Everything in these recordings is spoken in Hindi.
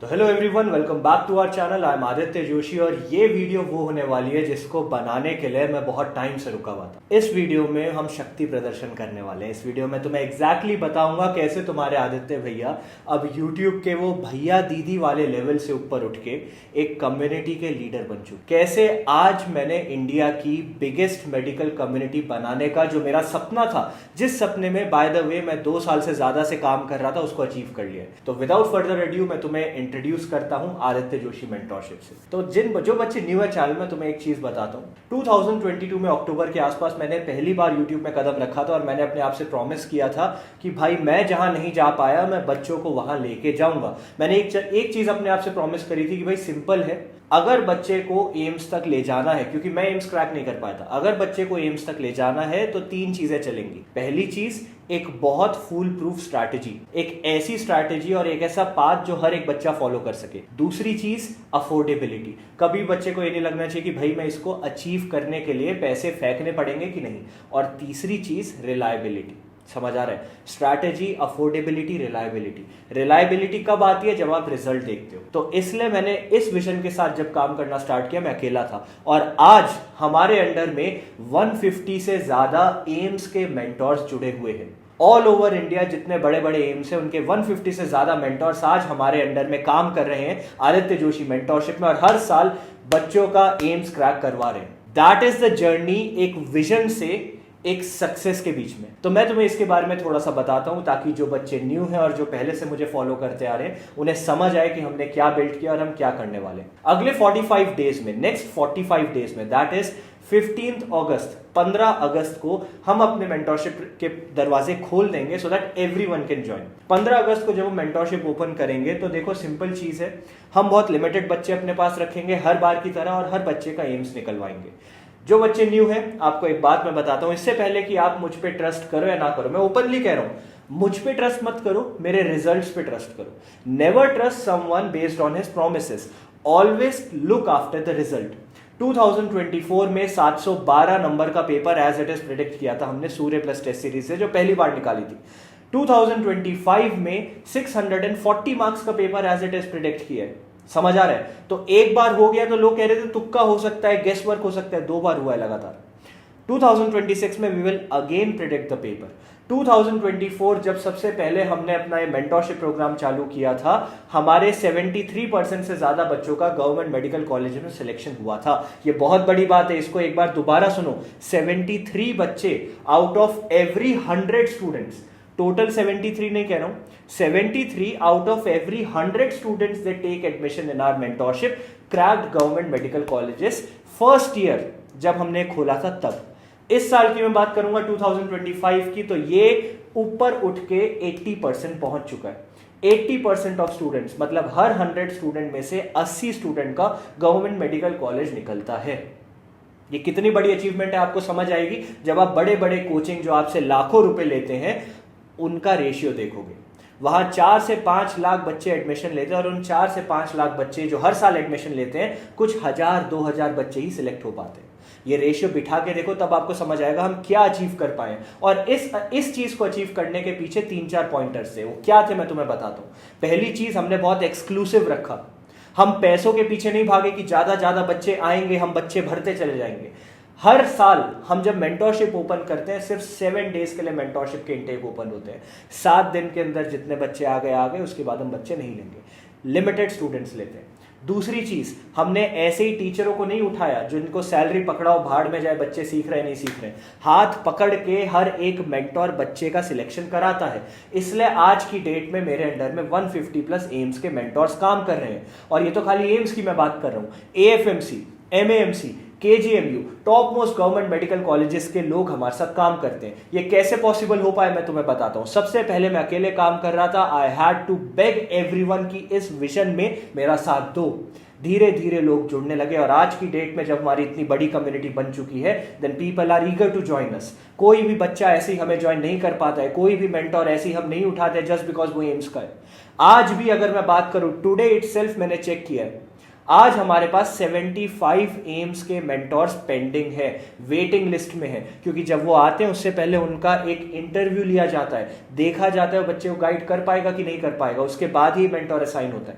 तो hello everyone, welcome back to our channel. I am Aditya Joshi और ये वीडियो वो होने वाली है जिसको बनाने के लिए मैं बहुत टाइम से रुका हुआ था। इस वीडियो में हम शक्ति प्रदर्शन करने वाले हैं। इस वीडियो में तुम्हें एग्जैक्टली बताऊंगा कैसे तुम्हारे आदित्य भैया अब यूट्यूब के वो भैया दीदी वाले लेवल से ऊपर उठ के एक कम्युनिटी के लीडर बन चुके। कैसे आज मैंने इंडिया की बिगेस्ट मेडिकल कम्युनिटी बनाने का जो मेरा सपना था, जिस सपने में बाय द वे मैं 2 साल से ज्यादा से काम कर रहा था, उसको अचीव कर लिया। तो विदाउट फर्दर एड्यू मैं तुम्हें इंट्रोड्यूस करता हूं आदित्य जोशी मेंटरशिप से। तो जो बच्चे न्यू है चैनल में, तुम्हें एक चीज बताता हूं। 2022 में अक्टूबर के आसपास मैंने पहली बार यूट्यूब में कदम रखा था और मैंने अपने आप से प्रॉमिस किया था कि भाई मैं जहां नहीं जा पाया मैं बच्चों को वहां लेके जाऊंगा। मैंने एक चीज अपने आप से प्रॉमिस करी थी कि भाई सिंपल है, अगर बच्चे को एम्स तक ले जाना है, क्योंकि मैं एम्स क्रैक नहीं कर पाया था, अगर बच्चे को एम्स तक ले जाना है तो 3 चीजें चलेंगी। पहली चीज, एक बहुत फूल प्रूफ स्ट्रैटेजी, एक ऐसी स्ट्रैटेजी और एक ऐसा पाथ जो हर एक बच्चा फॉलो कर सके। दूसरी चीज, अफोर्डेबिलिटी। कभी बच्चे को ये नहीं लगना चाहिए कि भाई मैं इसको अचीव करने के लिए पैसे फेंकने पड़ेंगे कि नहीं। और तीसरी चीज, रिलायबिलिटी। समझ आ रहा है? Strategy, affordability, reliability. रिलायबिलिटी कब आती है? जब आप रिजल्ट देखते हो। तो इसलिए मैंने इस विजन के साथ जब काम करना स्टार्ट किया, मैं अकेला था और आज हमारे अंडर में 150 से ज्यादा एम्स के मेंटोर्स जुड़े हुए हैं। ऑल ओवर इंडिया जितने बड़े बड़े एम्स हैं उनके 150 से ज्यादा मेंटोर्स आज हमारे अंडर में काम कर रहे हैं आदित्य जोशी मेंटोरशिप में, और हर साल बच्चों का एम्स क्रैक करवा रहे हैं। दैट इज द जर्नी, एक विजन से एक सक्सेस के बीच में। तो मैं तुम्हें इसके बारे में थोड़ा सा बताता हूं ताकि जो बच्चे न्यू हैं और जो पहले से मुझे फॉलो करते आ रहे हैं उन्हें समझ आए कि हमने क्या बिल्ड किया और हम क्या करने वाले हैं अगले 45 डेज में। नेक्स्ट 45 डेज में, दैट इज 15 अगस्त को हम अपने मेंटरशिप के दरवाजे खोल देंगे so that everyone can join. 15 अगस्त को जब हम मेंटरशिप ओपन करेंगे तो देखो सिंपल चीज है, हम बहुत लिमिटेड बच्चे अपने पास रखेंगे हर बार की तरह और हर बच्चे का एम्स निकलवाएंगे। जो बच्चे न्यू हैं, आपको एक बात मैं बताता हूं, इससे पहले कि आप मुझ पे ट्रस्ट करो या ना करो, मैं ओपनली कह रहा हूं, मुझ पे ट्रस्ट मत करो, मेरे रिजल्ट्स पे ट्रस्ट करो। Never trust someone based on his promises, always look after the result. 2024 में 712 नंबर का paper as it is predict किया था हमने सूर्य प्लस टेस्ट सीरीज से, जो पहली बार निकाली थी। 2025 में 640 मार्क्स का paper as it is predict किया है। समझ आ रहा है? तो एक बार हो गया तो लोग कह रहे थे तुक्का हो सकता है, गेस वर्क हो सकता है, 2 बार हुआ है लगातार। 2026 में we will again predict the paper. 2024 जब सबसे पहले हमने अपना ये मेंटरशिप प्रोग्राम चालू किया था, हमारे 73% से ज्यादा बच्चों का गवर्नमेंट मेडिकल कॉलेज में सिलेक्शन हुआ था। ये बहुत बड़ी बात है, इसको एक बार दोबारा सुनो। 73 बच्चे out of every 100 students, total 73 नहीं कह रहा हूं, 73 out of every 100 students they take admission in our mentorship cracked government medical colleges first year जब हमने खोला था तब। इस साल की मैं बात करूंगा 2025 की, तो ये ऊपर उठ के 80% पहुंच चुका है। 80% ऑफ स्टूडेंट्स, मतलब हर 100 स्टूडेंट में से 80 स्टूडेंट का गवर्नमेंट मेडिकल कॉलेज निकलता है। ये कितनी बड़ी अचीवमेंट है आपको समझ आएगी जब आप बड़े बड़े कोचिंग जो आपसे लाखों रुपए लेते हैं उनका रेशियो देखोगे। वहां 4 से 5 लाख बच्चे एडमिशन लेते हैं और उन 4 से 5 लाख बच्चे जो हर साल एडमिशन लेते हैं, कुछ 1000-2000 बच्चे ही सिलेक्ट हो पाते हैं। ये रेशियो बिठा के देखो, तब आपको समझ आएगा हम क्या अचीव कर पाए। और इस चीज को अचीव करने के पीछे 3-4 पॉइंटर्स थे। वो क्या थे मैं तुम्हें बताता हूं। पहली चीज, हमने बहुत एक्सक्लूसिव रखा। हम पैसों के पीछे नहीं भागे कि ज्यादा बच्चे आएंगे हम बच्चे भरते चले जाएंगे। हर साल हम जब मेंटरशिप ओपन करते हैं, सिर्फ 7 डेज के लिए मेंटरशिप के इनटेक ओपन होते हैं। 7 दिन के अंदर जितने बच्चे आ गए, उसके बाद हम बच्चे नहीं लेंगे, लिमिटेड स्टूडेंट्स लेते हैं। दूसरी चीज, हमने ऐसे ही टीचरों को नहीं उठाया जिनको सैलरी पकड़ाओ भाड़ में जाए, बच्चे सीख रहे नहीं सीख रहे। हाथ पकड़ के हर एक मेंटोर बच्चे का सिलेक्शन कराता है। इसलिए आज की डेट में मेरे अंडर में 150 प्लस एम्स के मेंटोर्स काम कर रहे हैं। और ये तो खाली एम्स की मैं बात कर रहा हूं, AFMC, MAMC, KGMU, top most government medical colleges के लोग हमारे साथ काम करते हैं। ये कैसे पॉसिबल हो पाए मैं तुम्हें बताता हूं। सबसे पहले मैं अकेले काम कर रहा था। I had to beg everyone की इस विजन में मेरा साथ दो। धीरे धीरे लोग जुड़ने लगे और आज की डेट में जब हमारी इतनी बड़ी कम्युनिटी बन चुकी है, then people are eager to join us. कोई भी बच्चा ऐसे ही हमें ज्वाइन नहीं कर पाता है, कोई भी मेंटोर ऐसे ही हम नहीं उठाते जस्ट बिकॉज वो एम्स का है। आज भी अगर मैं बात करूं, टुडे इटसेल्फ मैंने चेक किया है, आज हमारे पास 75 एम्स के मेंटोर्स पेंडिंग है, वेटिंग लिस्ट में है। क्योंकि जब वो आते हैं उससे पहले उनका एक इंटरव्यू लिया जाता है, देखा जाता है बच्चे को गाइड कर पाएगा कि नहीं कर पाएगा, उसके बाद ही मेंटोर असाइन होता है।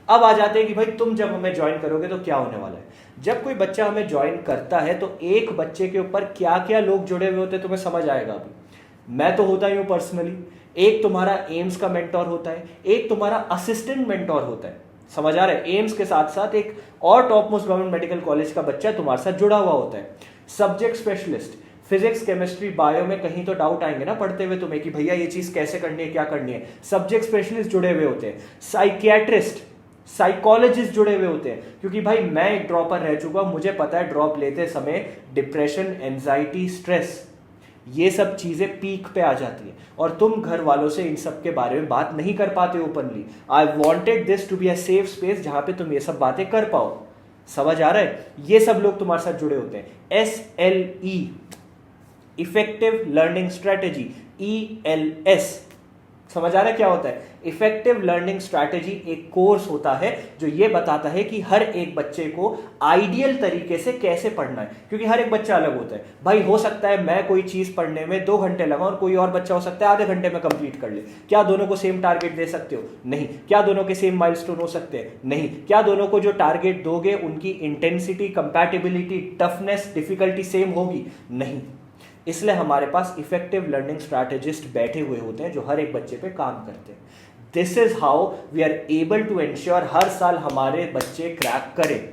अब आ जाते हैं कि भाई तुम जब हमें ज्वाइन करोगे तो क्या होने वाला है। जब कोई बच्चा हमें ज्वाइन करता है तो एक बच्चे के ऊपर क्या क्या लोग जुड़े हुए होते हैं तुम्हें समझ आएगा। अभी मैं तो होता ही हूं पर्सनली, एक तुम्हारा एम्स का मेंटोर होता है, एक तुम्हारा असिस्टेंट मेंटोर होता है, समझ आ रहा है। एम्स के साथ साथ एक और top most government medical college का बच्चा तुम्हारे साथ जुड़ा हुआ होता है। Subject specialist, physics chemistry bio में कहीं तो डाउट आएंगे ना पढ़ते हुए तुम्हें कि भैया ये चीज कैसे करनी है, क्या करनी है। सब्जेक्ट स्पेशलिस्ट जुड़े हुए होते हैं, साइकियाट्रिस्ट, साइकोलॉजिस्ट जुड़े हुए होते हैं, क्योंकि भाई मैं एक ड्रॉपर रह चुका हूं, मुझे पता है ड्रॉप लेते समय डिप्रेशन, एंजाइटी, स्ट्रेस, ये सब चीजें पीक पे आ जाती है और तुम घर वालों से इन सब के बारे में बात नहीं कर पाते openly. I wanted this to be a safe space जहां पे तुम ये सब बातें कर पाओ, समझ आ रहा है। ये सब लोग तुम्हारे साथ जुड़े होते हैं। SLE, effective learning strategy, ELS, समझ आ रहा है क्या होता है। इफेक्टिव लर्निंग स्ट्रैटेजी एक कोर्स होता है जो ये बताता है कि हर एक बच्चे को आइडियल तरीके से कैसे पढ़ना है, क्योंकि हर एक बच्चा अलग होता है। भाई हो सकता है मैं कोई चीज पढ़ने में 2 घंटे लगा और कोई और बच्चा हो सकता है आधे घंटे में कंप्लीट कर ले। क्या दोनों को सेम टारगेट दे सकते हो? नहीं। क्या दोनों के सेम माइलस्टोन हो सकते हैं? नहीं। क्या दोनों को जो टारगेट दोगे उनकी intensity, compatibility, toughness, difficulty same होगी? नहीं। इसलिए हमारे पास इफेक्टिव लर्निंग स्ट्रैटेजिस्ट बैठे हुए होते हैं जो हर एक बच्चे पे काम करते हैं। This is how we are able to ensure हर साल हमारे बच्चे क्रैक करें।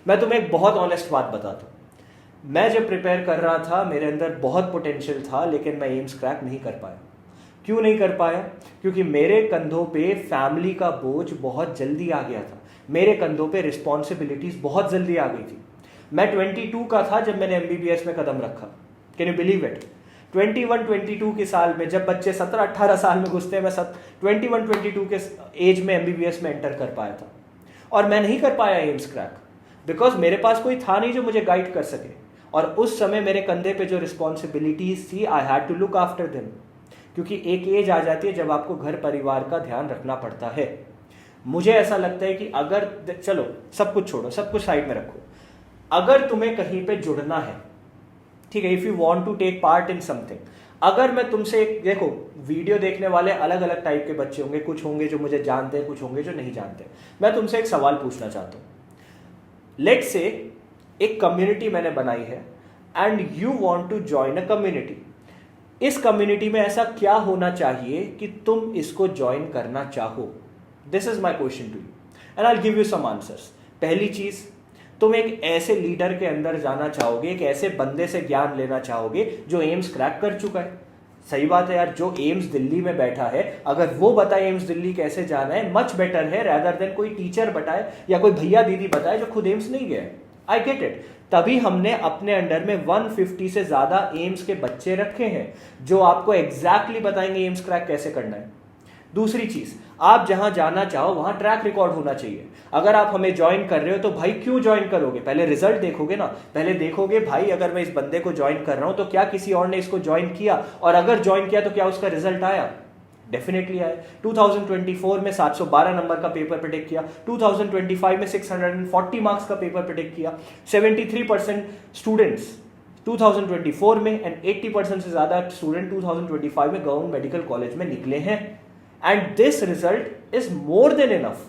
मैं तुम्हें एक बहुत ऑनेस्ट बात बताता हूं, मैं जब प्रिपेयर कर रहा था मेरे अंदर बहुत पोटेंशियल था, लेकिन मैं एम्स क्रैक नहीं कर पाया। क्यों नहीं कर पाया? क्योंकि मेरे कंधों पे फैमिली का बोझ बहुत जल्दी आ गया था, मेरे कंधों पे रिस्पॉन्सिबिलिटीज बहुत जल्दी आ गई थी। मैं 22 का था जब मैंने MBBS में कदम रखा। Can you believe it? 21-22 के साल में जब बच्चे 17-18 साल में घुसते हैं, मैं 21-22 के एज में MBBS में एंटर कर पाया था। और मैं नहीं कर पाया एम्स क्रैक बिकॉज मेरे पास कोई था नहीं जो मुझे गाइड कर सके, और उस समय मेरे कंधे पे जो रिस्पॉन्सिबिलिटीज थी, I had to look after them. क्योंकि एक एज आ जाती है जब आपको घर परिवार का ध्यान रखना पड़ता है। मुझे ऐसा लगता है कि अगर, चलो सब कुछ छोड़ो, सब कुछ साइड में रखो, अगर तुम्हें कहीं पे जुड़ना है, ठीक है, if you want to take part in something, अगर मैं तुमसे देखो, वीडियो देखने वाले अलग अलग टाइप के बच्चे होंगे, कुछ होंगे जो मुझे जानते हैं, कुछ होंगे जो नहीं जानते। मैं तुमसे एक सवाल पूछना चाहता हूं। लेट्स से एक कम्युनिटी मैंने बनाई है and you want to join a community. इस कम्युनिटी में ऐसा क्या होना चाहिए कि तुम इसको ज्वाइन करना चाहो? This is my question to you and I will give you some answers. पहली चीज, तुम एक ऐसे लीडर के अंदर जाना चाहोगे, एक ऐसे बंदे से ज्ञान लेना चाहोगे जो एम्स क्रैक कर चुका है। सही बात है यार, जो एम्स दिल्ली में बैठा है, अगर वो बताए एम्स दिल्ली कैसे जाना है, मच बेटर है रेदर देन कोई टीचर बताए या कोई भैया दीदी बताए जो खुद एम्स नहीं गए। I get it. तभी हमने अपने अंडर में 150 से ज्यादा एम्स के बच्चे रखे हैं जो आपको एग्जैक्टली बताएंगे एम्स क्रैक कैसे करना है। दूसरी चीज, आप जहां जाना चाहो वहां ट्रैक रिकॉर्ड होना चाहिए। अगर आप हमें ज्वाइन कर रहे हो तो भाई क्यों ज्वाइन करोगे? पहले रिजल्ट देखोगे ना, पहले देखोगे भाई अगर मैं इस बंदे को ज्वाइन कर रहा हूं तो क्या किसी और ने इसको ज्वाइन किया, और अगर ज्वाइन किया तो क्या उसका रिजल्ट आया? डेफिनेटली आया। 2024 में 712 नंबर का पेपर प्रेडिक्ट किया, 2025 में 640 मार्क्स का पेपर प्रेडिक्ट किया, 73% स्टूडेंट्स 2024 में एंड 80% से ज्यादा स्टूडेंट 2025 में गवर्नमेंट मेडिकल कॉलेज में निकले हैं। And this result is more than enough.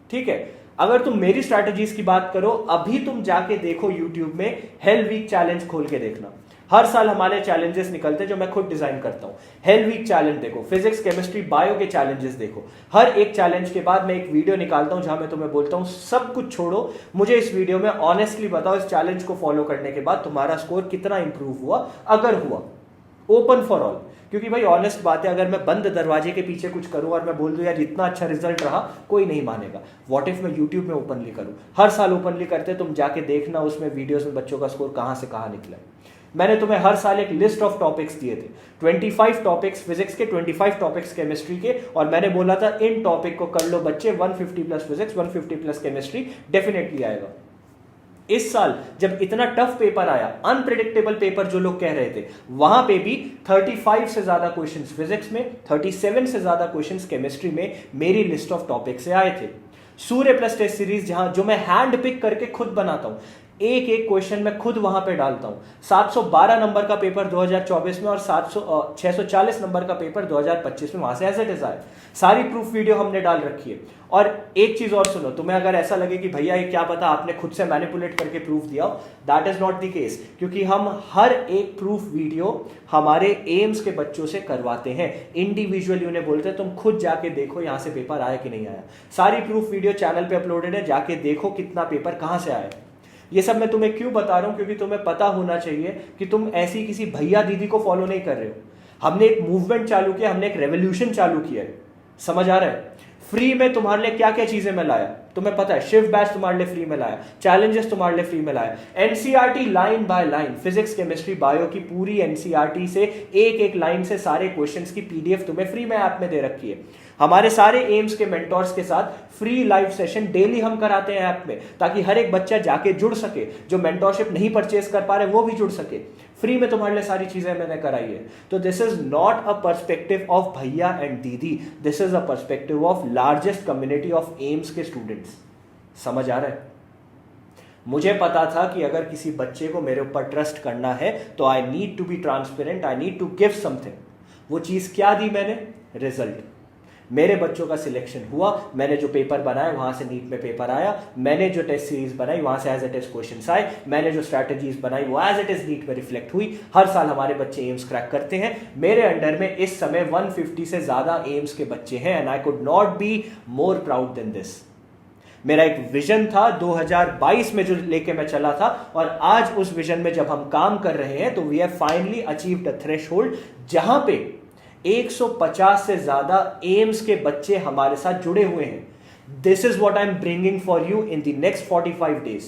ठीक है, अगर तुम मेरी स्ट्रैटेजीज की बात करो, अभी तुम जाके देखो यूट्यूब में हेल वीक चैलेंज खोल के देखना। हर साल हमारे चैलेंजेस निकलते हैं जो मैं खुद डिजाइन करता हूं। हेल वीक चैलेंज देखो, फिजिक्स, केमिस्ट्री, बायो के चैलेंजेस देखो। हर एक चैलेंज के बाद मैं एक वीडियो निकालता हूं जहां मैं तुम्हें बोलता हूं सब कुछ छोड़ो, मुझे इस वीडियो में ऑनेस्टली बताओ इस चैलेंज को फॉलो करने के बाद तुम्हारा स्कोर कितना इंप्रूव हुआ, अगर हुआ। Open for all. क्योंकि भाई ऑनेस्ट बात है, अगर मैं बंद दरवाजे के पीछे कुछ करूं और मैं बोल दूं यार इतना अच्छा रिजल्ट रहा, कोई नहीं मानेगा। व्हाट इफ मैं यूट्यूब में ओपनली करूं? हर साल ओपनली करते, तुम जाके देखना उसमें वीडियोस में बच्चों का स्कोर कहां से कहां निकला। मैंने तुम्हें हर साल एक लिस्ट ऑफ टॉपिक्स दिए थे, 25 टॉपिक्स फिजिक्स के, 25 टॉपिक्स केमिस्ट्री के, और मैंने बोला था इन टॉपिक को कर लो बच्चे, 150 plus physics, 150 plus chemistry definitely आएगा। इस साल जब इतना टफ पेपर आया, अनप्रेडिक्टेबल पेपर जो लोग कह रहे थे, वहां पे भी 35 से ज्यादा क्वेश्चंस फिजिक्स में, 37 से ज्यादा क्वेश्चंस केमिस्ट्री में मेरी लिस्ट ऑफ टॉपिक से आए थे। सूर्य प्लस टेस्ट सीरीज जो मैं हैंड पिक करके खुद बनाता हूं, एक एक क्वेश्चन मैं खुद वहां पे डालता हूं। 712 नंबर का पेपर 2024 में और 640 नंबर का पेपर 2025 में वहां से एज इट इज आए। सारी प्रूफ वीडियो हमने डाल रखी है। और एक चीज और सुनो, तुम्हें अगर ऐसा लगे कि भैया ये क्या पता आपने खुद से मैनिपुलेट करके प्रूफ दिया हो, that is not the case, क्योंकि हम हर एक प्रूफ वीडियो हमारे एम्स के बच्चों से करवाते हैं इंडिविजुअली। उन्हें बोलते हैं तुम खुद जाके देखो यहां से पेपर आया कि नहीं आया। सारी प्रूफ वीडियो चैनल पे अपलोडेड है, जाके देखो कितना पेपर कहां से आया। ये सब मैं तुम्हें क्यों बता रहा हूं, क्योंकि तुम्हें पता होना चाहिए कि तुम ऐसी किसी भैया दीदी को फॉलो नहीं कर रहे हो। हमने एक मूवमेंट चालू किया, हमने एक रेवोल्यूशन चालू किया है। समझ आ रहा है? फ्री में तुम्हारे लिए क्या क्या चीजें मैं लाया, तुम्हें पता है। शिफ्ट बैच तुम्हारे लिए फ्री में लाया, चैलेंजेस तुम्हारे लिए फ्री में लाया, NCERT line by line, physics chemistry bio की पूरी एनसीईआरटी से एक एक लाइन से सारे क्वेश्चंस की पीडीएफ तुम्हें फ्री में ऐप में दे रखी है। हमारे सारे एम्स के मेंटोर्स के साथ फ्री लाइव सेशन डेली हम कराते हैं ऐप में, ताकि हर एक बच्चा जाके जुड़ सके। जो मेंटोरशिप नहीं परचेज कर पा रहे वो भी जुड़ सके। फ्री में तुम्हारे लिए सारी चीजें मैंने कराई है। तो this is not a perspective of भैया एंड दीदी, this is a perspective of largest community of AIIMS के स्टूडेंट्स। समझ आ रहा है? मुझे पता था कि अगर किसी बच्चे को मेरे ऊपर ट्रस्ट करना है तो I need to be transparent, I need to give something. वो चीज क्या दी मैंने? रिजल्ट। मेरे बच्चों का सिलेक्शन हुआ, मैंने जो पेपर बनाए वहां से नीट में पेपर आया, मैंने जो टेस्ट सीरीज बनाई वहां से एज इट इज क्वेश्चंस आए, मैंने जो स्ट्रैटेजीज बनाई वो एज इट इज नीट में रिफ्लेक्ट हुई। हर साल हमारे बच्चे एम्स क्रैक करते हैं। मेरे अंडर में इस समय 150 से ज्यादा एम्स के बच्चे हैं and I could not be more proud than this. मेरा एक विजन था 2022 में जो लेके मैं चला था, और आज उस विजन में जब हम काम कर रहे हैं तो we have finally achieved a threshold जहां पे 150 से ज्यादा एम्स के बच्चे हमारे साथ जुड़े हुए हैं। This is what I am bringing for you in the next 45 days.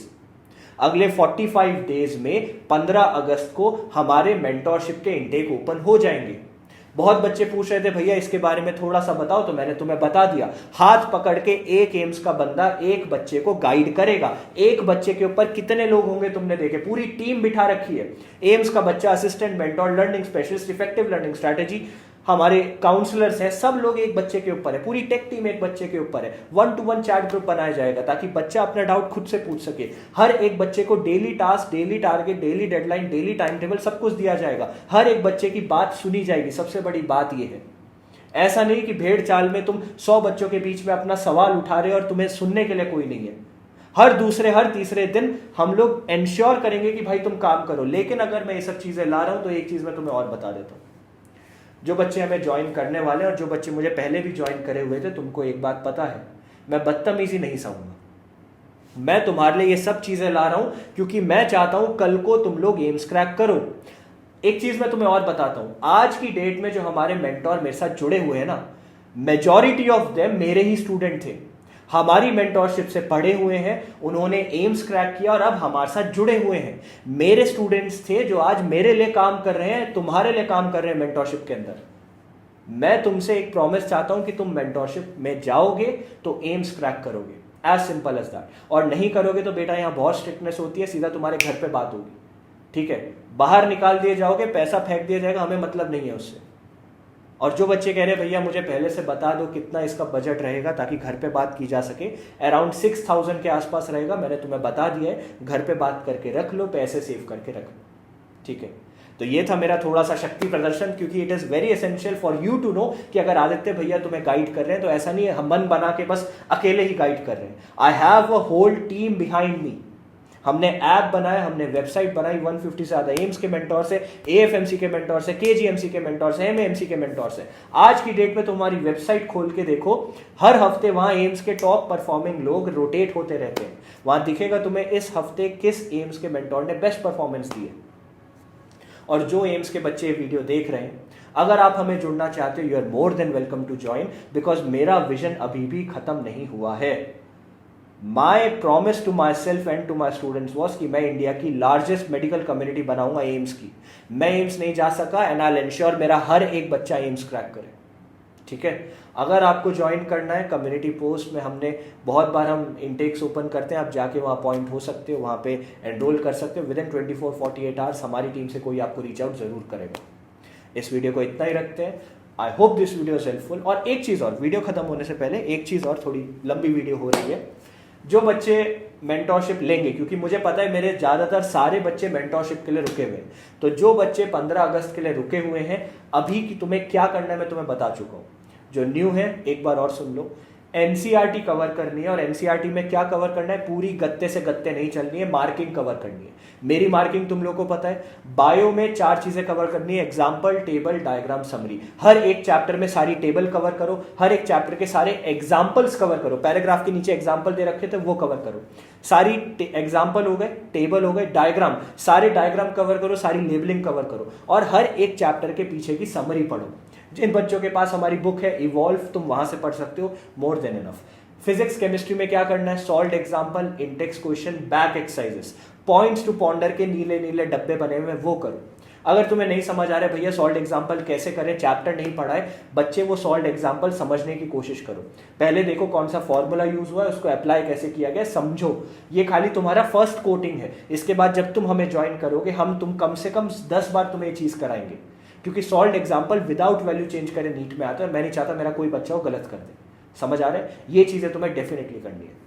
अगले 45 डेज में 15 अगस्त को हमारे मेंटोरशिप के इनटेक ओपन हो जाएंगे। बहुत बच्चे पूछ रहे थे भैया इसके बारे में थोड़ा सा बताओ, तो मैंने तुम्हें बता दिया। हाथ पकड़ के एक एम्स का बंदा एक बच्चे को गाइड करेगा। एक बच्चे के ऊपर कितने लोग होंगे तुमने देखे, पूरी टीम बिठा रखी है। एम्स का बच्चा, assistant, mentor, learning specialist, effective learning strategy, हमारे काउंसलर्स हैं, सब लोग एक बच्चे के ऊपर है। पूरी टेक टीम एक बच्चे के ऊपर है। 1-to-1 चैट ग्रुप बनाया जाएगा ताकि बच्चा अपना डाउट खुद से पूछ सके। हर एक बच्चे को daily task, daily target, daily deadline, daily time table सब कुछ दिया जाएगा। हर एक बच्चे की बात सुनी जाएगी। सबसे बड़ी बात यह है, ऐसा नहीं कि भेड़ चाल में तुम 100 बच्चों के बीच में अपना सवाल उठा रहे हो और तुम्हें सुनने के लिए कोई नहीं है। हर दूसरे हर तीसरे दिन हम लोग इंश्योर करेंगे कि भाई तुम काम करो। लेकिन अगर मैं ये सब चीजें ला रहा हूं तो एक चीज मैं तुम्हें और बता देता हूं। जो बच्चे हमें ज्वाइन करने वाले और जो बच्चे मुझे पहले भी ज्वाइन करे हुए थे, तुमको एक बात पता है, मैं बदतमीजी नहीं सहूंगा। मैं तुम्हारे लिए ये सब चीजें ला रहा हूं क्योंकि मैं चाहता हूं कल को तुम लोग एम्स क्रैक करो। एक चीज मैं तुम्हें और बताता हूं, आज की डेट में जो हमारे मेंटोर मेरे साथ जुड़े हुए हैं ना, मेजॉरिटी ऑफ देम मेरे ही स्टूडेंट थे। हमारी मेंटोरशिप से पढ़े हुए हैं, उन्होंने एम्स क्रैक किया और अब हमारे साथ जुड़े हुए हैं। मेरे स्टूडेंट्स थे जो आज मेरे लिए काम कर रहे हैं, तुम्हारे लिए काम कर रहे हैं मेंटोरशिप के अंदर। मैं तुमसे एक प्रॉमिस चाहता हूं कि तुम मेंटोरशिप में जाओगे तो एम्स क्रैक करोगे, एज सिंपल एज दैट। और नहीं करोगे तो बेटा यहां बहुत स्ट्रिक्टनेस होती है, सीधा तुम्हारे घर पे बात होगी, ठीक है? बाहर निकाल दिए जाओगे, पैसा फेंक दिया जाएगा, हमें मतलब नहीं है उससे। और जो बच्चे कह रहे हैं भैया मुझे पहले से बता दो कितना इसका बजट रहेगा ताकि घर पे बात की जा सके, अराउंड 6000 के आसपास रहेगा। मैंने तुम्हें बता दिया है, घर पे बात करके रख लो, पैसे सेव करके रख लो, ठीक है? तो ये था मेरा थोड़ा सा शक्ति प्रदर्शन, क्योंकि it is very essential for you to know कि अगर आदित्य भैया तुम्हें गाइड कर रहे हैं तो ऐसा नहीं है हम मन बना के बस अकेले ही गाइड कर रहे हैं। I have a whole team behind me. हमने ऐप बनाया, हमने वेबसाइट बनाई, 150 से ज्यादा एम्स के मेंटोर से, एएफएमसी के मेंटोर से, केजीएमसी के मेंटोर से, एमएमसी के मेंटोर से। आज की डेट में तुम्हारी वेबसाइट खोल के देखो, हर हफ्ते वहां एम्स के टॉप परफॉर्मिंग लोग रोटेट होते रहते हैं। वहां दिखेगा तुम्हें इस हफ्ते किस एम्स के मेंटोर ने बेस्ट परफॉर्मेंस दी है। और जो एम्स के बच्चे वीडियो देख रहे हैं, अगर आप हमें जुड़ना चाहते हो, you are more than welcome to join, because मेरा विजन अभी भी खत्म नहीं हुआ है। My promise to myself and to my students was कि मैं इंडिया की लार्जेस्ट मेडिकल कम्युनिटी बनाऊंगा एम्स की। मैं एम्स नहीं जा सका एंड आई विल इंश्योर मेरा हर एक बच्चा एम्स क्रैक करे, ठीक है? अगर आपको ज्वाइन करना है, कम्युनिटी पोस्ट में हमने बहुत बार हम इनटेक्स ओपन करते हैं, आप जाके वहाँ अपॉइंट हो सकते हो, वहाँ पे एनरोल कर सकते हो। विद इन 24-48 आवर्स हमारी टीम से कोई आपको रीच आउट जरूर करेगा। इस वीडियो को इतना ही रखते हैं। I hope this video is helpful. और एक चीज़ और, वीडियो खत्म होने से पहले एक चीज़ और, थोड़ी लंबी वीडियो हो रही है, जो बच्चे मेंटोरशिप लेंगे, क्योंकि मुझे पता है मेरे ज़्यादातर सारे बच्चे मेंटोरशिप के लिए रुके हुए हैं, तो जो बच्चे 15 अगस्त के लिए रुके हुए हैं, अभी की तुम्हें क्या करना है मैं तुम्हें बता चुका हूँ। जो न्यू है एक बार और सुन लो। एनसीईआरटी कवर करनी है, और एनसीईआरटी में क्या कवर करना है, पूरी गत्ते से गत्ते नहीं चलनी है, मार्किंग कवर करनी है। मेरी मार्किंग तुम लोगों को पता है, बायो में 4 चीजें कवर करनी है, एग्जाम्पल, टेबल, डायग्राम, समरी। हर एक चैप्टर में सारी टेबल कवर करो, हर एक चैप्टर के सारे एग्जाम्पल्स कवर करो, पैराग्राफ के नीचे एग्जाम्पल दे रखे थे वो कवर करो, सारी एग्जाम्पल हो गए, टेबल हो गए, डायग्राम, सारे डायग्राम कवर करो, सारी लेबलिंग कवर करो, और हर एक चैप्टर के पीछे की समरी पढ़ो। जिन बच्चों के पास हमारी बुक है इवॉल्व, तुम वहां से पढ़ सकते हो, more than enough. Physics chemistry में क्या करना है, solve example, index question, back exercises, points to ponder के नीले नीले डब्बे बने हुए वो करो। अगर तुम्हें नहीं समझ आ रहा है भैया सॉल्व एग्जाम्पल कैसे करें, चैप्टर नहीं पढ़ा है, बच्चे वो सॉल्व एग्जाम्पल समझने की कोशिश करो। पहले देखो कौन सा फॉर्मूला यूज हुआ है, उसको अप्लाई कैसे किया गया समझो। ये खाली तुम्हारा फर्स्ट कोटिंग है, इसके बाद जब तुम हमें ज्वाइन करोगे हम तुम कम से कम 10 बार तुम्हें ये चीज कराएंगे, क्योंकि solve example without value change करे नीट में आता है, मैं नहीं चाहता मेरा कोई बच्चा वो गलत कर दे। समझ आ रहा है, ये चीजें तुम्हें डेफिनेटली करनी है।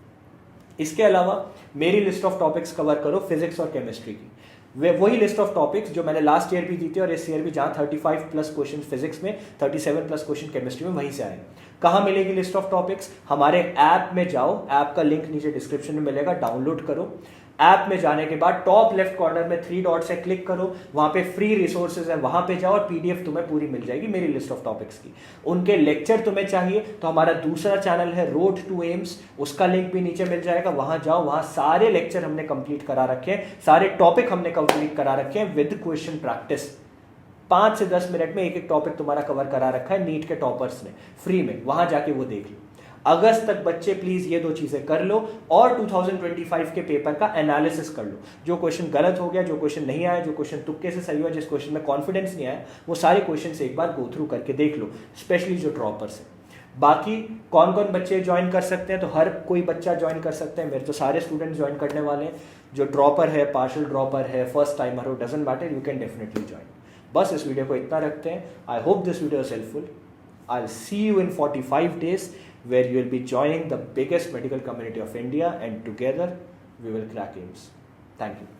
इसके अलावा मेरी लिस्ट ऑफ टॉपिक्स कवर करो फिजिक्स और केमिस्ट्री की, वे वही लिस्ट ऑफ टॉपिक्स जो मैंने लास्ट ईयर भी दी थी और इस ईयर भी, जहां 35+ क्वेश्चन फिजिक्स में, 37+ क्वेश्चन केमिस्ट्री में, वहीं से आए। कहां मिलेगी लिस्ट ऑफ टॉपिक्स, हमारे ऐप में जाओ, ऐप का लिंक नीचे डिस्क्रिप्शन में मिलेगा, डाउनलोड करो। ऐप में जाने के बाद टॉप लेफ्ट कॉर्नर में 3 डॉट से क्लिक करो, वहां पे फ्री रिसोर्सेज है, वहां पे जाओ और पीडीएफ तुम्हें पूरी मिल जाएगी मेरी लिस्ट ऑफ टॉपिक्स की। उनके लेक्चर तुम्हें चाहिए तो हमारा दूसरा चैनल है रोड टू एम्स, उसका लिंक भी नीचे मिल जाएगा, वहां जाओ, वहां सारे लेक्चर हमने कंप्लीट करा रखे हैं, सारे टॉपिक हमने कंप्लीट करा रखे हैं विद क्वेश्चन प्रैक्टिस। 5 से 10 मिनट में एक एक टॉपिक तुम्हारा कवर करा रखा है नीट के टॉपर्स ने फ्री में, वहां जाके वो देख लो। अगस्त तक बच्चे प्लीज ये 2 चीजें कर लो और 2025 के पेपर का एनालिसिस कर लो। जो क्वेश्चन गलत हो गया, जो क्वेश्चन नहीं आया, जो क्वेश्चन तुक्के से सही हुआ, जिस क्वेश्चन में कॉन्फिडेंस नहीं आया, वो सारे क्वेश्चन से एक बार गो थ्रू करके देख लो, स्पेशली जो ड्रॉपर्स है। बाकी कौन कौन बच्चे ज्वाइन कर सकते हैं, तो हर कोई बच्चा ज्वाइन कर सकते हैं, मेरे तो सारे स्टूडेंट ज्वाइन करने वाले हैं। जो ड्रॉपर है, पार्शियल ड्रॉपर है, फर्स्ट टाइमर हो, doesn't matter, you can definitely join. बस इस वीडियो को इतना रखते हैं। I hope this video is helpful. I will see you in 45 days where you will be joining the biggest medical community of India, and together we will crack AIIMS. Thank you.